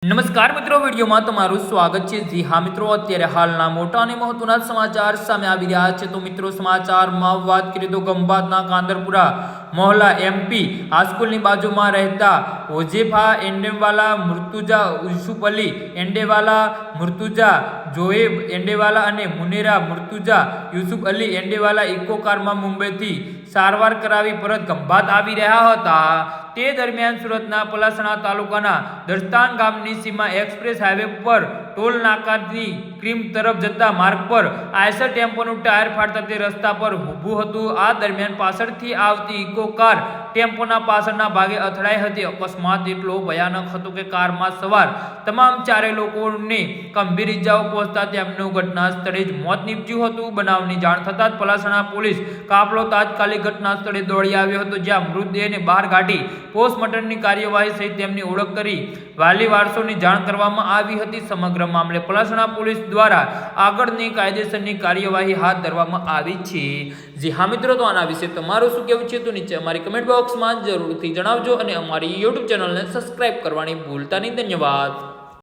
નમસ્કાર મિત્રો, વિડીયોમાં તમારું સ્વાગત છે। જી હા મિત્રો, અત્યારે હાલના મોટા અને મહત્વના સમાચાર સામે આવી રહ્યા છે। તો મિત્રો, સમાચારમાં વાત કરીએ તો ખંભાતના કાંદરપુરા મોહલ્લા એમપી હાઈસ્કૂલની બાજુમાં રહેતા હોજેફા એંડેવાલા, મુર્તુજા યુસુફ અલી એંડેવાલા, મુર્તુજા જોએબ એંડેવાલા અને મુનેરા મુર્તુજા યુસુફ અલી એંડેવાલા ઇકો કારમાં મુંબઈથી સારવાર કરાવી પરત ખંભાત આવી રહ્યા હતા। તે દરમિયાન સુરતના પલાસણા તાલુકાના દસ્તાન ગામની સીમા એક્સપ્રેસ હાઈવે પર ટોલ નાકાથી ક્રીમ તરફ જતા માર્ગ પર આયસર ટેમ્પોનું ટાયર ફાટતા તે રસ્તા પર ઊભું હતું। આ દરમિયાન પાછળથી આવતી ઇકો કાર ટેમ્પોના પાછળના ભાગે અથડાઈ હતી। અકસ્માત એટલો ભયાનક હતો કે કારમાં સવાર તમામ ચારે લોકોને ગંભીર ઇજાઓ પહોંચતા તેમનું ઘટના સ્થળે જ મોત નીપજ્યું હતું। બનાવની જાણ થતાં જ પલાસણા પોલીસ કાફલો તાત્કાલિક ઘટના સ્થળે દોડી આવ્યો હતો, જ્યાં મૃતદેહને બહાર કાઢી પોસ્ટમોર્ટમની કાર્યવાહી સહિત તેમની ઓળખ કરી વાલી વારસોની જાણ કરવામાં આવી હતી। સમગ્ર મામલે પલાસણા પોલીસ દ્વારા આગળની કાયદેસરની કાર્યવાહી હાથ ધરવામાં આવી છે। જી હા મિત્રો, તો આના વિશે તમારું શું કહેવું છે તો નીચે અમારી કમેન્ટ બોક્સમાં જરૂરથી જણાવજો અને અમારી યુટ્યુબ ચેનલને સબસ્ક્રાઇબ કરવાની ભૂલતા નહીં। ધન્યવાદ।